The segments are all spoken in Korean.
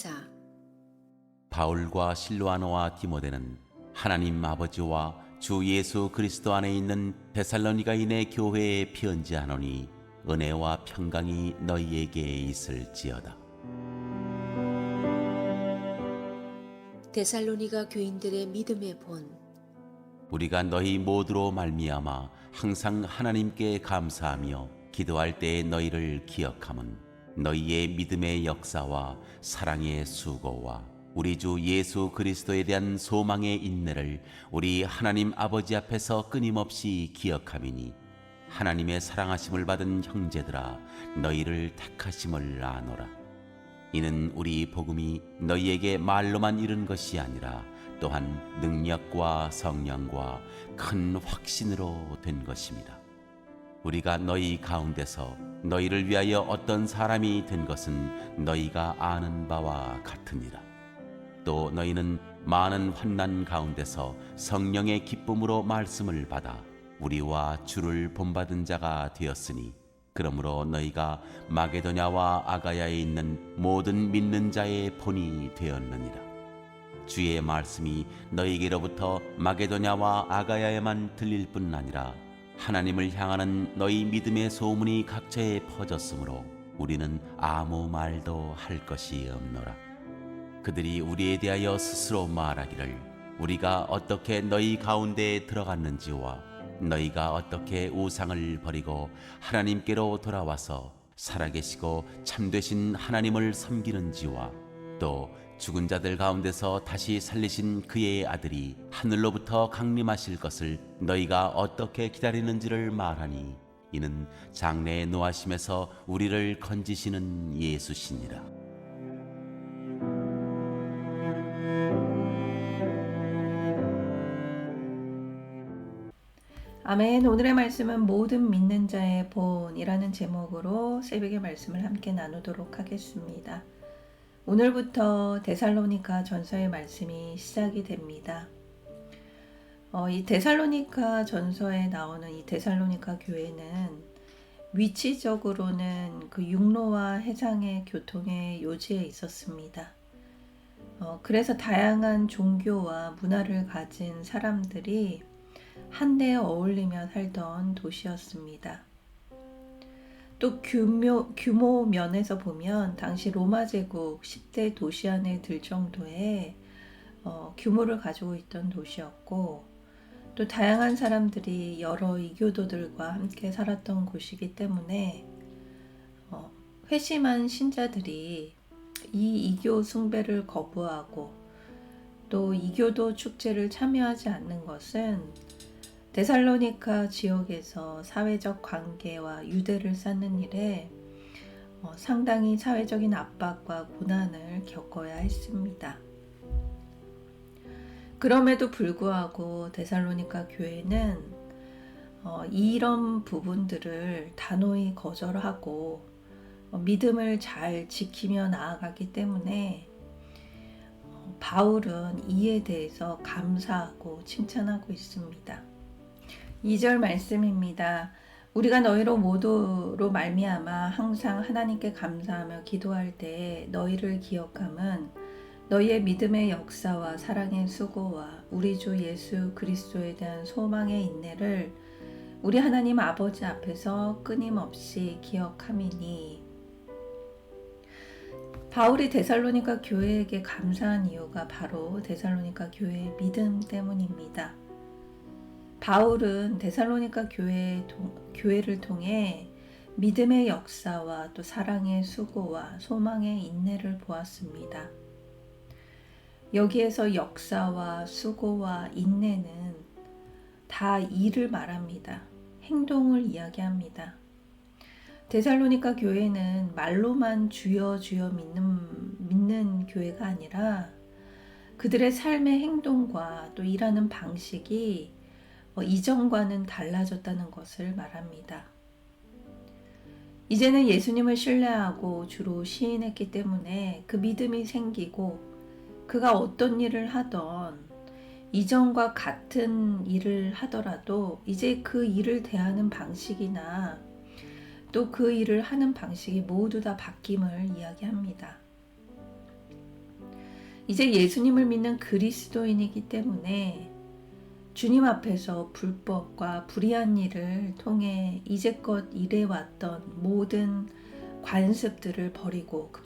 자, 바울과 실로아노와 디모데는 하나님 아버지와 주 예수 그리스도 안에 있는 데살로니가인의 교회에 편지하노니 은혜와 평강이 너희에게 있을지어다. 데살로니가 교인들의 믿음의 본. 우리가 너희 모두로 말미암아 항상 하나님께 감사하며 기도할 때에 너희를 기억함은 너희의 믿음의 역사와 사랑의 수고와 우리 주 예수 그리스도에 대한 소망의 인내를 우리 하나님 아버지 앞에서 끊임없이 기억함이니 하나님의 사랑하심을 받은 형제들아 너희를 택하심을 아노라. 이는 우리 복음이 너희에게 말로만 이른 것이 아니라 또한 능력과 성령과 큰 확신으로 된 것입니다. 우리가 너희 가운데서 너희를 위하여 어떤 사람이 된 것은 너희가 아는 바와 같으니라. 또 너희는 많은 환난 가운데서 성령의 기쁨으로 말씀을 받아 우리와 주를 본받은 자가 되었으니 그러므로 너희가 마게도냐와 아가야에 있는 모든 믿는 자의 본이 되었느니라. 주의 말씀이 너희에게로부터 마게도냐와 아가야에만 들릴 뿐 아니라 하나님을 향하는 너희 믿음의 소문이 각처에 퍼졌으므로 우리는 아무 말도 할 것이 없노라. 그들이 우리에 대하여 스스로 말하기를 우리가 어떻게 너희 가운데에 들어갔는지와 너희가 어떻게 우상을 버리고 하나님께로 돌아와서 살아계시고 참되신 하나님을 섬기는지와 또 죽은 자들 가운데서 다시 살리신 그의 아들이 하늘로부터 강림하실 것을 너희가 어떻게 기다리는지를 말하니 이는 장래의 노하심에서 우리를 건지시는 예수시니라. 아멘. 오늘의 말씀은 모든 믿는 자의 본이라는 제목으로 새벽의 말씀을 함께 나누도록 하겠습니다. 오늘부터 데살로니가 전서의 말씀이 시작이 됩니다. 이 데살로니가 전서에 나오는 이 데살로니가 교회는 위치적으로는 그 육로와 해상의 교통의 요지에 있었습니다. 그래서 다양한 종교와 문화를 가진 사람들이 한데에 어울리며 살던 도시였습니다. 또 규모 면에서 보면 당시 로마 제국 10대 도시 안에 들 정도의 규모를 가지고 있던 도시였고 또 다양한 사람들이 여러 이교도들과 함께 살았던 곳이기 때문에 회심한 신자들이 이 이교 숭배를 거부하고 또 이교도 축제를 참여하지 않는 것은 데살로니가 지역에서 사회적 관계와 유대를 쌓는 일에 상당히 사회적인 압박과 고난을 겪어야 했습니다. 그럼에도 불구하고 데살로니가 교회는 이런 부분들을 단호히 거절하고 믿음을 잘 지키며 나아가기 때문에 바울은 이에 대해서 감사하고 칭찬하고 있습니다. 2절 말씀입니다. 우리가 너희로 모두로 말미암아 항상 하나님께 감사하며 기도할 때에 너희를 기억함은 너희의 믿음의 역사와 사랑의 수고와 우리 주 예수 그리스도에 대한 소망의 인내를 우리 하나님 아버지 앞에서 끊임없이 기억함이니. 바울이 데살로니가 교회에게 감사한 이유가 바로 데살로니가 교회의 믿음 때문입니다. 바울은 데살로니가 교회를 통해 믿음의 역사와 또 사랑의 수고와 소망의 인내를 보았습니다. 여기에서 역사와 수고와 인내는 다 일을 말합니다. 행동을 이야기합니다. 데살로니가 교회는 말로만 주여 주여 믿는 교회가 아니라 그들의 삶의 행동과 또 일하는 방식이 이전과는 달라졌다는 것을 말합니다. 이제는 예수님을 신뢰하고 주로 시인했기 때문에 그 믿음이 생기고 그가 어떤 일을 하던 이전과 같은 일을 하더라도 이제 그 일을 대하는 방식이나 또 그 일을 하는 방식이 모두 다 바뀜을 이야기합니다. 이제 예수님을 믿는 그리스도인이기 때문에 주님 앞에서 불법과 불의한 일을 통해 이제껏 일해왔던 모든 관습들을 버리고 그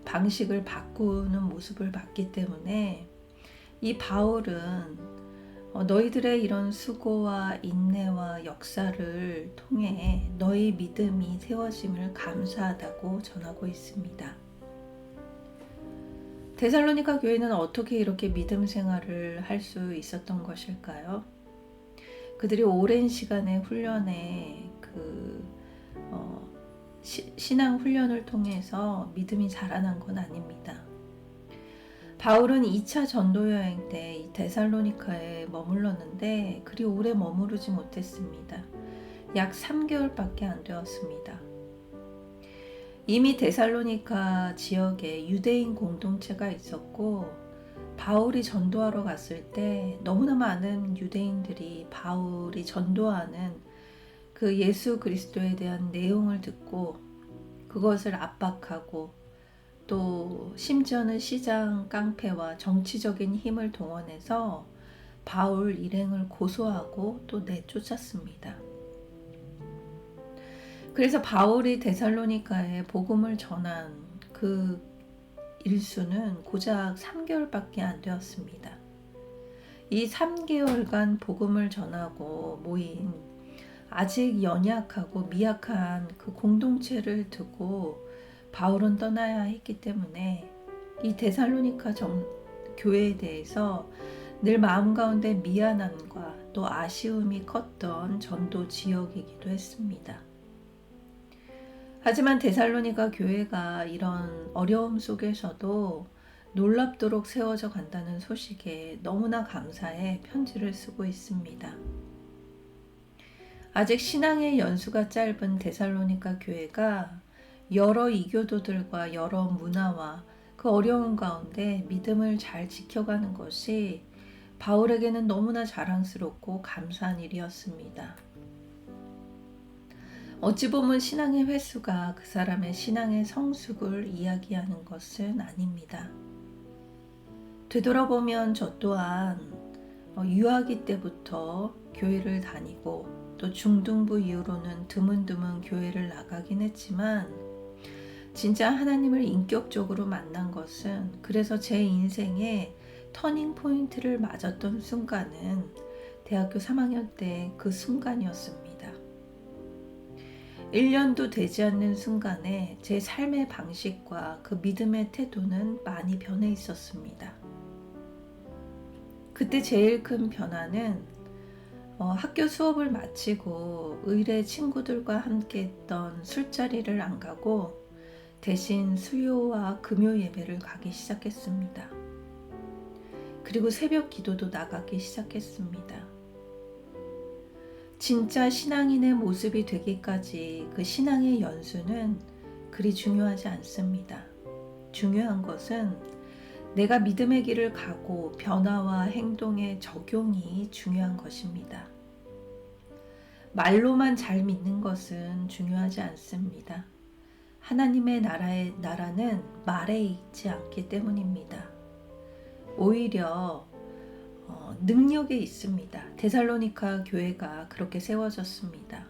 방식을 바꾸는 모습을 봤기 때문에 이 바울은 너희들의 이런 수고와 인내와 역사를 통해 너희 믿음이 세워짐을 감사하다고 전하고 있습니다. 데살로니가 교회는 어떻게 이렇게 믿음 생활을 할 수 있었던 것일까요? 그들이 오랜 시간의 훈련에 신앙 훈련을 통해서 믿음이 자라난 건 아닙니다. 바울은 2차 전도 여행 때 이 데살로니카에 머물렀는데 그리 오래 머무르지 못했습니다. 약 3개월밖에 안 되었습니다. 이미 데살로니카 지역에 유대인 공동체가 있었고 바울이 전도하러 갔을 때 너무나 많은 유대인들이 바울이 전도하는 그 예수 그리스도에 대한 내용을 듣고 그것을 압박하고 또 심지어는 시장 깡패와 정치적인 힘을 동원해서 바울 일행을 고소하고 또 내쫓았습니다. 그래서 바울이 데살로니카에 복음을 전한 그 일수는 고작 3개월밖에 안 되었습니다. 이 3개월간 복음을 전하고 모인 아직 연약하고 미약한 그 공동체를 두고 바울은 떠나야 했기 때문에 이 데살로니카 교회에 대해서 늘 마음 가운데 미안함과 또 아쉬움이 컸던 전도 지역이기도 했습니다. 하지만 데살로니가 교회가 이런 어려움 속에서도 놀랍도록 세워져 간다는 소식에 너무나 감사해 편지를 쓰고 있습니다. 아직 신앙의 연수가 짧은 데살로니가 교회가 여러 이교도들과 여러 문화와 그 어려운 가운데 믿음을 잘 지켜가는 것이 바울에게는 너무나 자랑스럽고 감사한 일이었습니다. 어찌 보면 신앙의 횟수가 그 사람의 신앙의 성숙을 이야기하는 것은 아닙니다. 되돌아보면 저 또한 유아기 때부터 교회를 다니고 또 중등부 이후로는 드문드문 교회를 나가긴 했지만 진짜 하나님을 인격적으로 만난 것은 그래서 제 인생의 터닝 포인트를 맞았던 순간은 대학교 3학년 때 그 순간이었습니다. 1년도 되지 않는 순간에 제 삶의 방식과 그 믿음의 태도는 많이 변해 있었습니다. 그때 제일 큰 변화는 학교 수업을 마치고 의례 친구들과 함께 했던 술자리를 안 가고 대신 수요와 금요 예배를 가기 시작했습니다. 그리고 새벽 기도도 나가기 시작했습니다. 진짜 신앙인의 모습이 되기까지 그 신앙의 연수는 그리 중요하지 않습니다. 중요한 것은 내가 믿음의 길을 가고 변화와 행동의 적용이 중요한 것입니다. 말로만 잘 믿는 것은 중요하지 않습니다. 하나님의 나라는 말에 있지 않기 때문입니다. 오히려 능력에 있습니다. 데살로니카 교회가 그렇게 세워졌습니다.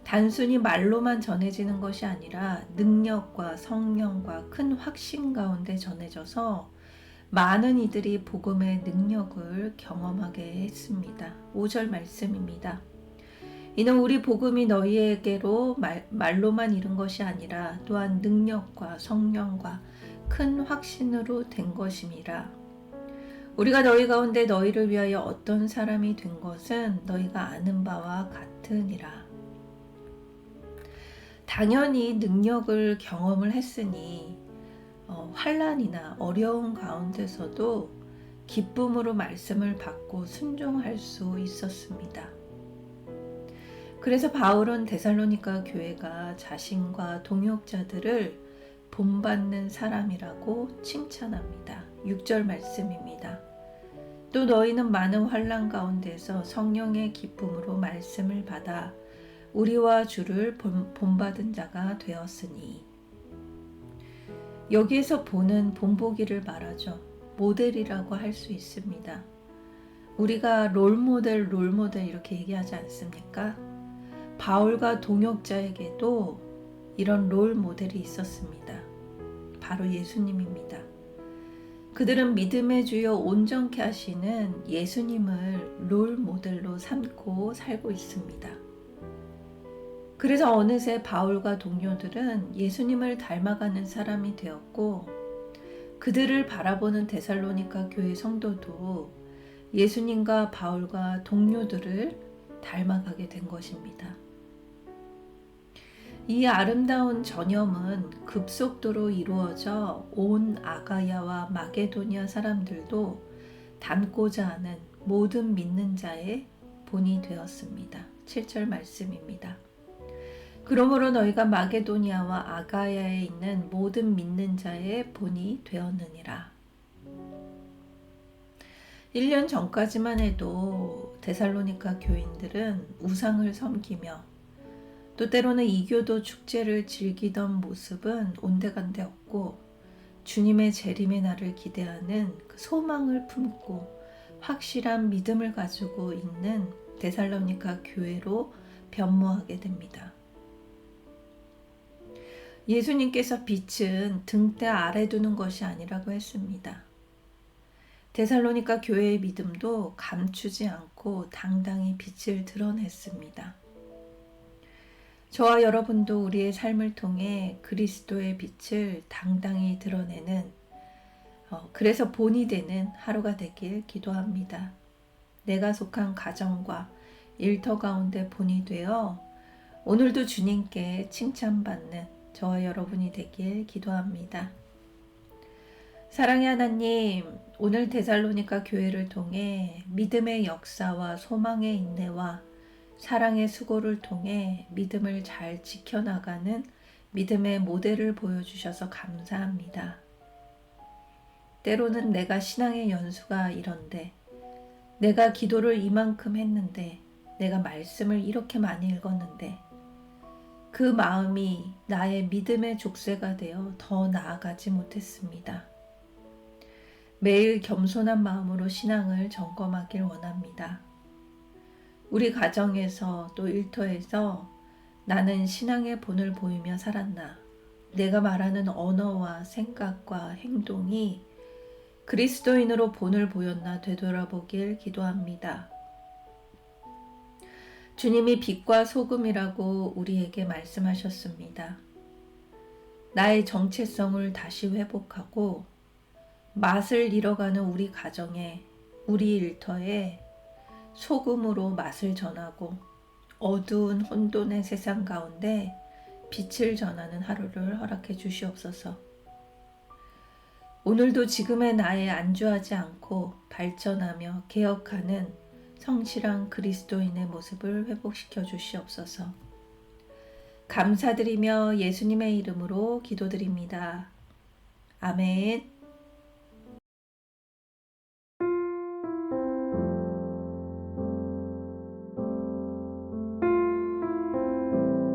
단순히 말로만 전해지는 것이 아니라 능력과 성령과 큰 확신 가운데 전해져서 많은 이들이 복음의 능력을 경험하게 했습니다. 5절 말씀입니다. 이는 우리 복음이 너희에게로 말로만 이른 것이 아니라 또한 능력과 성령과 큰 확신으로 된 것임이라. 우리가 너희 가운데 너희를 위하여 어떤 사람이 된 것은 너희가 아는 바와 같으니라. 당연히 능력을 경험을 했으니 환난이나 어려운 가운데서도 기쁨으로 말씀을 받고 순종할 수 있었습니다. 그래서 바울은 데살로니가 교회가 자신과 동역자들을 본받는 사람이라고 칭찬합니다. 6절 말씀입니다. 또 너희는 많은 환난 가운데서 성령의 기쁨으로 말씀을 받아 우리와 주를 본받은 자가 되었으니. 여기에서 보는 본보기를 말하죠. 모델이라고 할 수 있습니다. 우리가 롤모델 이렇게 얘기하지 않습니까? 바울과 동역자에게도 이런 롤모델이 있었습니다. 바로 예수님입니다. 그들은 믿음의 주여 온전케 하시는 예수님을 롤모델로 삼고 살고 있습니다. 그래서 어느새 바울과 동료들은 예수님을 닮아가는 사람이 되었고, 그들을 바라보는 데살로니가 교회 성도도 예수님과 바울과 동료들을 닮아가게 된 것입니다. 이 아름다운 전염은 급속도로 이루어져 온 아가야와 마게도니아 사람들도 닮고자 하는 모든 믿는 자의 본이 되었습니다. 7절 말씀입니다. 그러므로 너희가 마게도니아와 아가야에 있는 모든 믿는 자의 본이 되었느니라. 1년 전까지만 해도 데살로니가 교인들은 우상을 섬기며 또 때로는 이교도 축제를 즐기던 모습은 온데간데 없고, 주님의 재림의 날을 기대하는 그 소망을 품고 확실한 믿음을 가지고 있는 데살로니가 교회로 변모하게 됩니다. 예수님께서 빛은 등대 아래 두는 것이 아니라고 했습니다. 데살로니가 교회의 믿음도 감추지 않고 당당히 빛을 드러냈습니다. 저와 여러분도 우리의 삶을 통해 그리스도의 빛을 당당히 드러내는, 그래서 본이 되는 하루가 되길 기도합니다. 내가 속한 가정과 일터 가운데 본이 되어 오늘도 주님께 칭찬받는 저와 여러분이 되길 기도합니다. 사랑의 하나님, 오늘 데살로니가 교회를 통해 믿음의 역사와 소망의 인내와 사랑의 수고를 통해 믿음을 잘 지켜나가는 믿음의 모델을 보여주셔서 감사합니다. 때로는 내가 신앙의 연수가 이런데, 내가 기도를 이만큼 했는데, 내가 말씀을 이렇게 많이 읽었는데, 그 마음이 나의 믿음의 족쇄가 되어 더 나아가지 못했습니다. 매일 겸손한 마음으로 신앙을 점검하길 원합니다. 우리 가정에서 또 일터에서 나는 신앙의 본을 보이며 살았나? 내가 말하는 언어와 생각과 행동이 그리스도인으로 본을 보였나 되돌아보길 기도합니다. 주님이 빛과 소금이라고 우리에게 말씀하셨습니다. 나의 정체성을 다시 회복하고 맛을 잃어가는 우리 가정에, 우리 일터에 소금으로 맛을 전하고 어두운 혼돈의 세상 가운데 빛을 전하는 하루를 허락해 주시옵소서. 오늘도 지금의 나에 안주하지 않고 발전하며 개혁하는 성실한 그리스도인의 모습을 회복시켜 주시옵소서. 감사드리며 예수님의 이름으로 기도드립니다. 아멘.